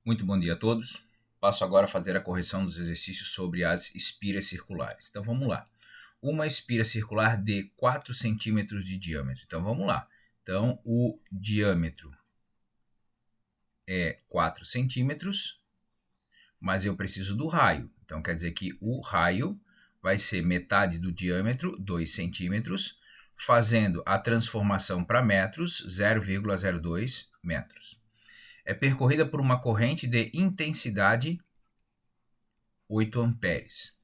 Muito bom dia a todos. Passo agora a fazer a correção dos exercícios sobre as espiras circulares. Então vamos lá. Uma espira circular de 4 centímetros de diâmetro. Então vamos lá. Então o diâmetro é 4 centímetros, mas eu preciso do raio. Então quer dizer que o raio vai ser metade do diâmetro, 2 centímetros, fazendo a transformação para metros, 0,02 metros. É percorrida por uma corrente de intensidade 8 amperes.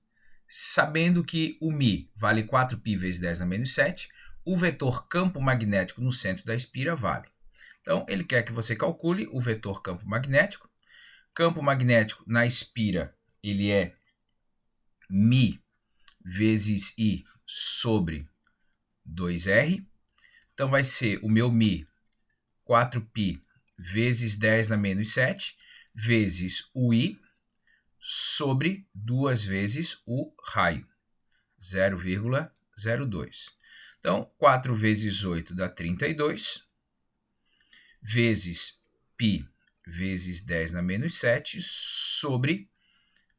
Sabendo que o μ vale 4π vezes 10 na menos 7, o vetor campo magnético no centro da espira vale. Então, ele quer que você calcule o vetor campo magnético. Campo magnético na espira, ele é μ vezes I sobre 2R. Então, vai ser o meu μ 4π vezes 10 na menos 7, vezes o I, sobre 2 vezes o raio, 0,02. Então, 4 vezes 8 dá 32, vezes π vezes 10 na menos 7, sobre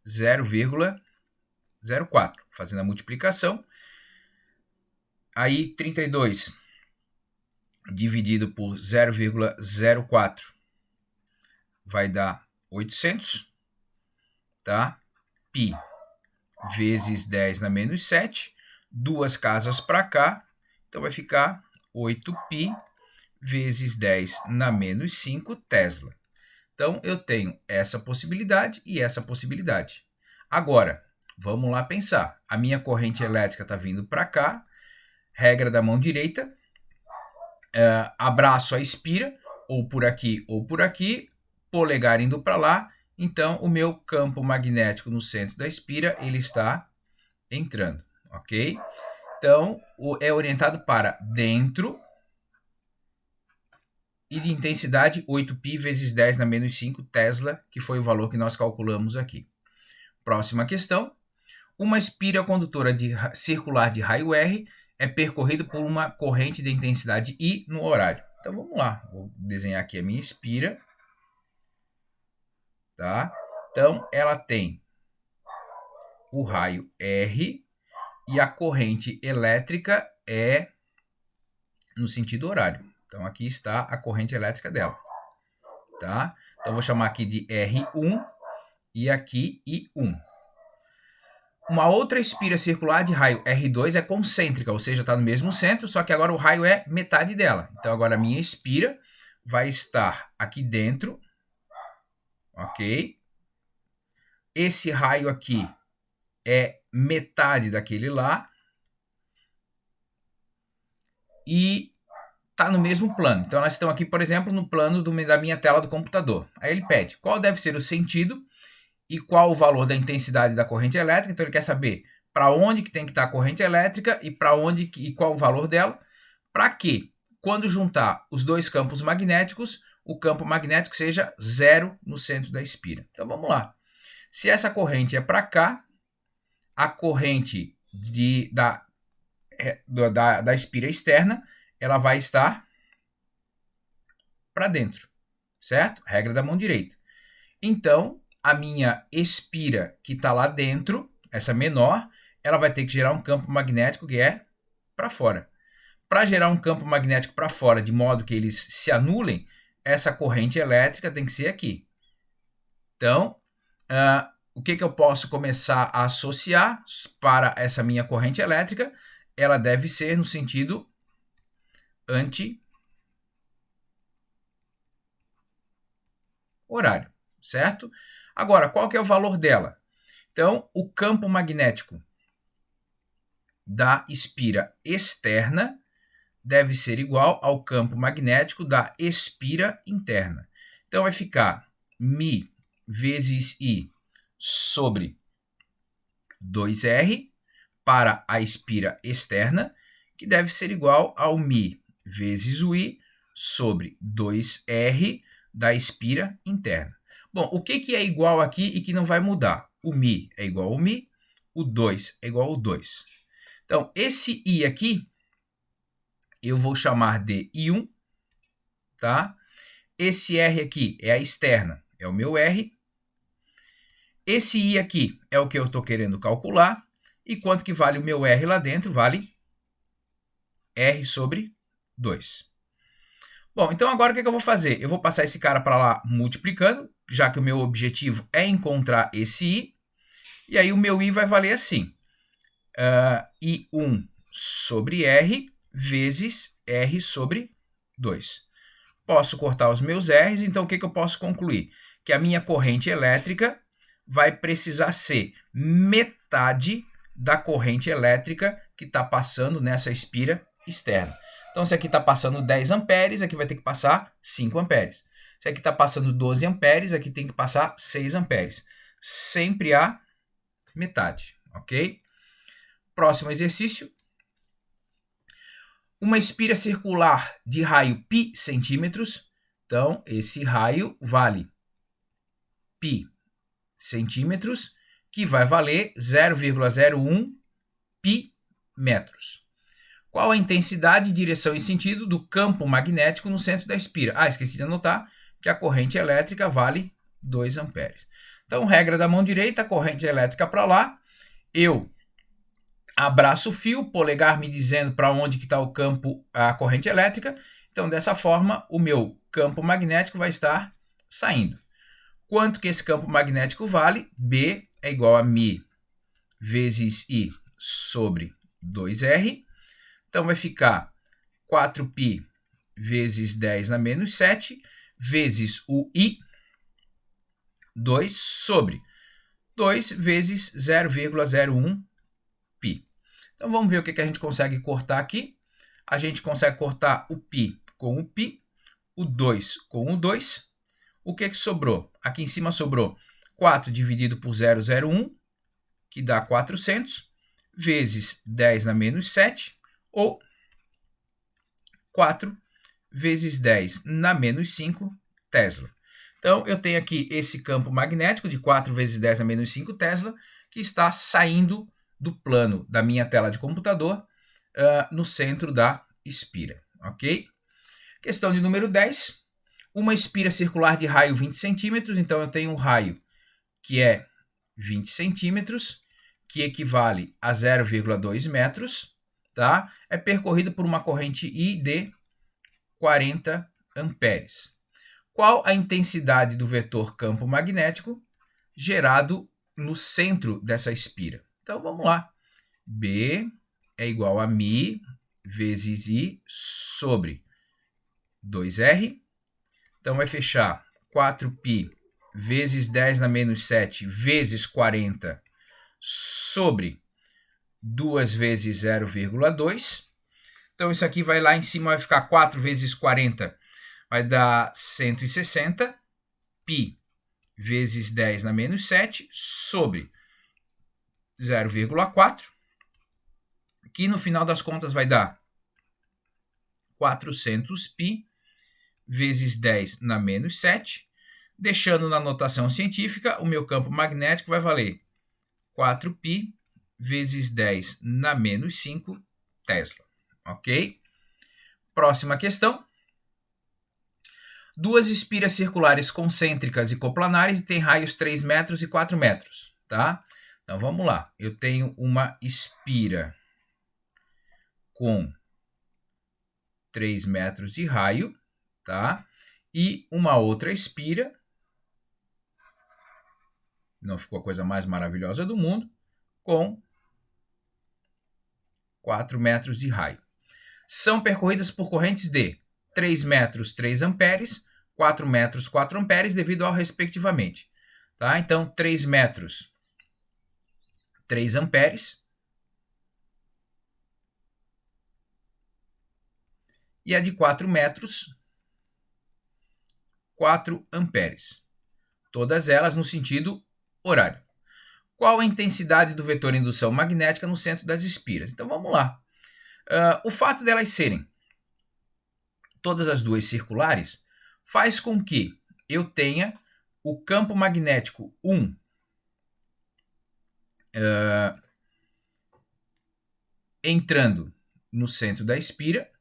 0,04. Fazendo a multiplicação, aí 32 dividido por 0,04 vai dar 800, tá? Π vezes 10 na menos 7, duas casas para cá, então vai ficar 8π vezes 10 na menos 5 Tesla. Então, eu tenho essa possibilidade e essa possibilidade. Agora, vamos lá pensar. A minha corrente elétrica está vindo para cá, regra da mão direita, abraço a espira, ou por aqui, polegar indo para lá, então o meu campo magnético no centro da espira, ele está entrando, ok? Então, é orientado para dentro e de intensidade 8π vezes 10 na menos 5 Tesla, que foi o valor que nós calculamos aqui. Próxima questão. Uma espira condutora circular de raio R é percorrido por uma corrente de intensidade I no horário. Então vamos lá, vou desenhar aqui a minha espira. Tá? Então ela tem o raio R e a corrente elétrica é no sentido horário. Então aqui está a corrente elétrica dela. Tá? Então vou chamar aqui de R1 e aqui I1. Uma outra espira circular de raio R2 é concêntrica, ou seja, está no mesmo centro, só que agora o raio é metade dela. Então agora a minha espira vai estar aqui dentro, ok? Esse raio aqui é metade daquele lá e está no mesmo plano. Então nós estamos aqui, por exemplo, no plano da minha tela do computador. Aí ele pede qual deve ser o sentido e qual o valor da intensidade da corrente elétrica. Então ele quer saber para onde que tem que estar a corrente elétrica e para onde e qual o valor dela, para que quando juntar os dois campos magnéticos, o campo magnético seja zero no centro da espira. Então vamos lá. Se essa corrente é para cá, a corrente da espira externa, ela vai estar para dentro, certo? Regra da mão direita. Então, a minha espira que está lá dentro, essa menor, ela vai ter que gerar um campo magnético que é para fora. Para gerar um campo magnético para fora, de modo que eles se anulem, essa corrente elétrica tem que ser aqui. Então, o que eu posso começar a associar para essa minha corrente elétrica? Ela deve ser no sentido anti-horário, certo? Agora, qual que é o valor dela? Então, o campo magnético da espira externa deve ser igual ao campo magnético da espira interna. Então, vai ficar μ vezes I sobre 2R para a espira externa, que deve ser igual ao μ vezes o I sobre 2R da espira interna. Bom, o que é igual aqui e que não vai mudar? O μ é igual ao μ, o 2 é igual ao 2. Então, esse I aqui, eu vou chamar de I1, tá? Esse R aqui é a externa, é o meu R. Esse I aqui é o que eu estou querendo calcular. E quanto que vale o meu R lá dentro? Vale R sobre 2. Bom, então agora o que eu vou fazer? Eu vou passar esse cara para lá multiplicando, já que o meu objetivo é encontrar esse I. E aí o meu I vai valer assim. I1 sobre R vezes R sobre 2. Posso cortar os meus R's, então o que eu posso concluir? Que a minha corrente elétrica vai precisar ser metade da corrente elétrica que está passando nessa espira externa. Então, se aqui está passando 10 amperes, aqui vai ter que passar 5 amperes. Se aqui está passando 12 amperes, aqui tem que passar 6 amperes. Sempre a metade, ok? Próximo exercício. Uma espira circular de raio π centímetros. Então, esse raio vale π centímetros, que vai valer 0,01 π metros. Qual a intensidade, direção e sentido do campo magnético no centro da espira? Esqueci de anotar que a corrente elétrica vale 2 amperes. Então, regra da mão direita, corrente elétrica para lá. Eu abraço o fio, polegar me dizendo para onde que está o campo, a corrente elétrica. Então, dessa forma, o meu campo magnético vai estar saindo. Quanto que esse campo magnético vale? B é igual a μ vezes I sobre 2R. Então, vai ficar 4π vezes 10 na menos 7 vezes o I, 2 sobre 2 vezes 0,01 π. Então, vamos ver o que a gente consegue cortar aqui. A gente consegue cortar o π com o π, o 2 com o 2. O que sobrou? Aqui em cima sobrou 4 dividido por 0,01, que dá 400, vezes 10 na menos 7, ou 4 vezes 10 na menos 5 Tesla. Então, eu tenho aqui esse campo magnético de 4 vezes 10 na menos 5 Tesla, que está saindo do plano da minha tela de computador no centro da espira. Ok? Questão de número 10. Uma espira circular de raio 20 centímetros. Então, eu tenho um raio que é 20 centímetros, que equivale a 0,2 metros. Tá? É percorrido por uma corrente I de 40 amperes. Qual a intensidade do vetor campo magnético gerado no centro dessa espira? Então, vamos lá. B é igual a μ vezes I sobre 2R. Então, vai fechar 4π vezes 10 na menos 7 vezes 40 sobre 2 vezes 0,2. Então, isso aqui vai lá em cima, vai ficar 4 vezes 40, vai dar 160. Π vezes 10 na menos 7 sobre 0,4, que no final das contas vai dar 400π vezes 10 na menos 7. Deixando na notação científica, o meu campo magnético vai valer 4π vezes 10 na menos 5 Tesla. Ok? Próxima questão. Duas espiras circulares concêntricas e coplanares têm raios 3 metros e 4 metros. Tá? Então vamos lá. Eu tenho uma espira com 3 metros de raio, tá? E uma outra espira, não ficou a coisa mais maravilhosa do mundo, com 4 metros de raio. São percorridas por correntes de 3 metros, 3 amperes, 4 metros, 4 amperes, devido ao respectivamente. Tá? Então, 3 metros, 3 amperes. E a de 4 metros, 4 amperes. Todas elas no sentido horário. Qual a intensidade do vetor indução magnética no centro das espiras? Então vamos lá. O fato delas serem todas as duas circulares faz com que eu tenha o campo magnético 1 entrando no centro da espira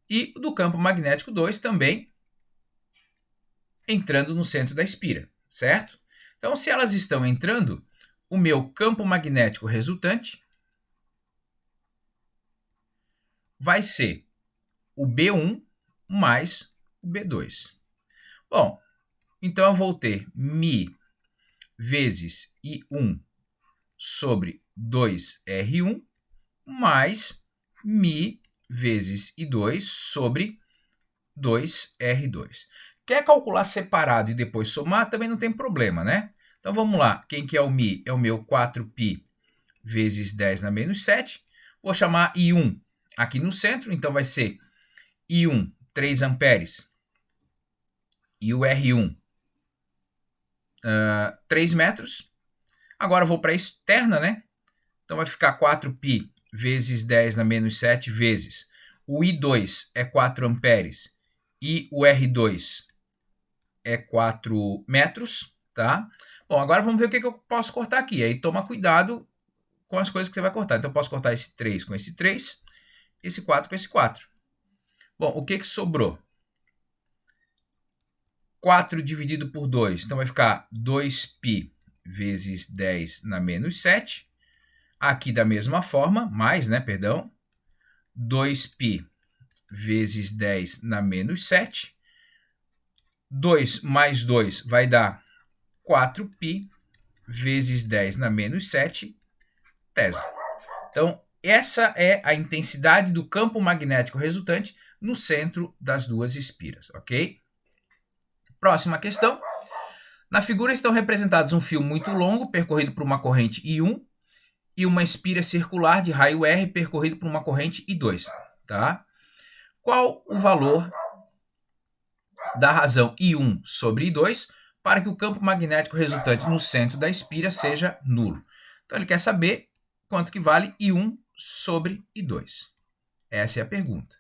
e do campo magnético 2 também entrando no centro da espira, certo? Então, se elas estão entrando, o meu campo magnético resultante vai ser o B1 mais o B2. Bom, então eu vou ter Mi vezes I1 sobre 2R1 mais Mi vezes I2 sobre 2R2. Quer calcular separado e depois somar, também não tem problema, né? Então vamos lá, quem que é o Mi? É o meu 4π vezes 10 na menos 7. Vou chamar I1 aqui no centro, então vai ser I1, 3 amperes, e o R1, 3 metros. Agora eu vou para a externa, né? Então vai ficar 4π vezes 10 na menos 7 vezes. O I2 é 4 amperes e o R2 é 4 metros, tá? Bom, agora vamos ver o que eu posso cortar aqui. Aí toma cuidado com as coisas que você vai cortar. Então eu posso cortar esse 3 com esse 3, esse 4 com esse 4. Bom, o que sobrou? 4 dividido por 2, então vai ficar 2π vezes 10 na menos 7. Aqui da mesma forma, mais, né, perdão, 2π vezes 10 na menos 7. 2 mais 2 vai dar 4π vezes 10 na menos 7 Tesla. Então, essa é a intensidade do campo magnético resultante no centro das duas espiras, ok? Próxima questão. Na figura estão representados um fio muito longo percorrido por uma corrente I1 e uma espira circular de raio R percorrido por uma corrente I2. Tá? Qual o valor da razão I1 sobre I2 para que o campo magnético resultante no centro da espira seja nulo? Então ele quer saber quanto que vale I1 sobre I2. Essa é a pergunta.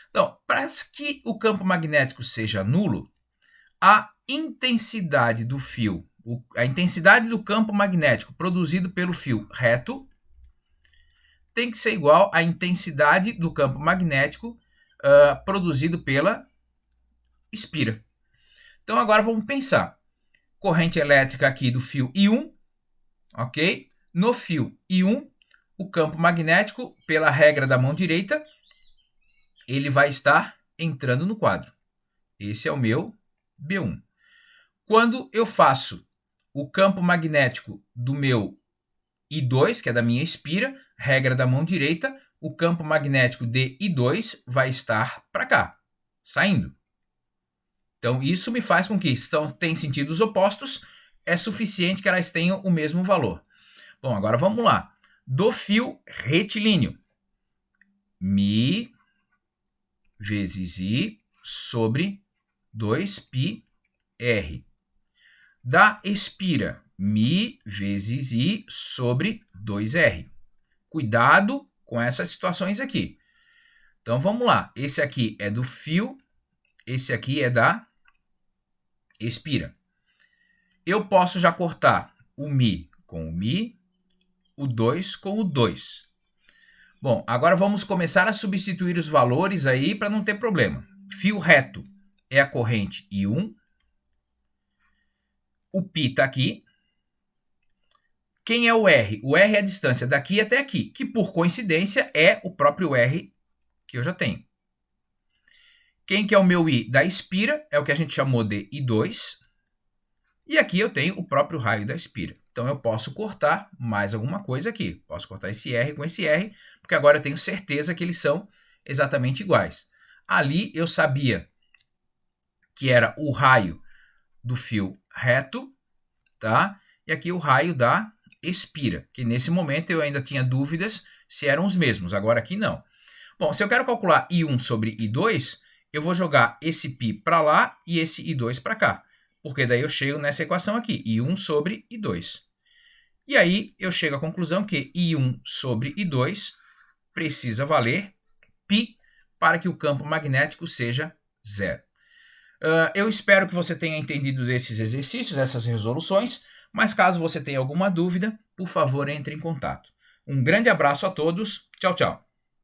Então, para que o campo magnético seja nulo, a intensidade do fio, a intensidade do campo magnético produzido pelo fio reto tem que ser igual à intensidade do campo magnético produzido pela espira. Então agora vamos pensar. Corrente elétrica aqui do fio I1, ok? No fio I1, o campo magnético, pela regra da mão direita, ele vai estar entrando no quadro. Esse é o meu B1. Quando eu faço o campo magnético do meu I2, que é da minha espira, regra da mão direita, o campo magnético de I2 vai estar para cá, saindo. Então isso me faz com que, tem sentidos opostos, é suficiente que elas tenham o mesmo valor. Bom, agora vamos lá. Do fio retilíneo, Mi vezes I sobre 2πr. Da espira, Mi vezes I sobre 2R. Cuidado com essas situações aqui. Então vamos lá. Esse aqui é do fio, esse aqui é da espira. Eu posso já cortar o Mi com o Mi, o 2 com o 2. Bom, agora vamos começar a substituir os valores aí para não ter problema. Fio reto é a corrente I1. O π está aqui. Quem é o R? O R é a distância daqui até aqui, que por coincidência é o próprio R que eu já tenho. Quem que é o meu I da espira? É o que a gente chamou de I2. E aqui eu tenho o próprio raio da espira. Então eu posso cortar mais alguma coisa aqui. Posso cortar esse R com esse R, porque agora eu tenho certeza que eles são exatamente iguais. Ali eu sabia que era o raio do fio reto, tá? E aqui o raio da espira, que nesse momento eu ainda tinha dúvidas se eram os mesmos, agora aqui não. Bom, se eu quero calcular I1 sobre I2, eu vou jogar esse π para lá e esse I2 para cá, porque daí eu chego nessa equação aqui, I1 sobre I2. E aí eu chego à conclusão que I1 sobre I2 precisa valer π para que o campo magnético seja zero. Eu espero que você tenha entendido desses exercícios, essas resoluções, mas caso você tenha alguma dúvida, por favor, entre em contato. Um grande abraço a todos. Tchau, tchau.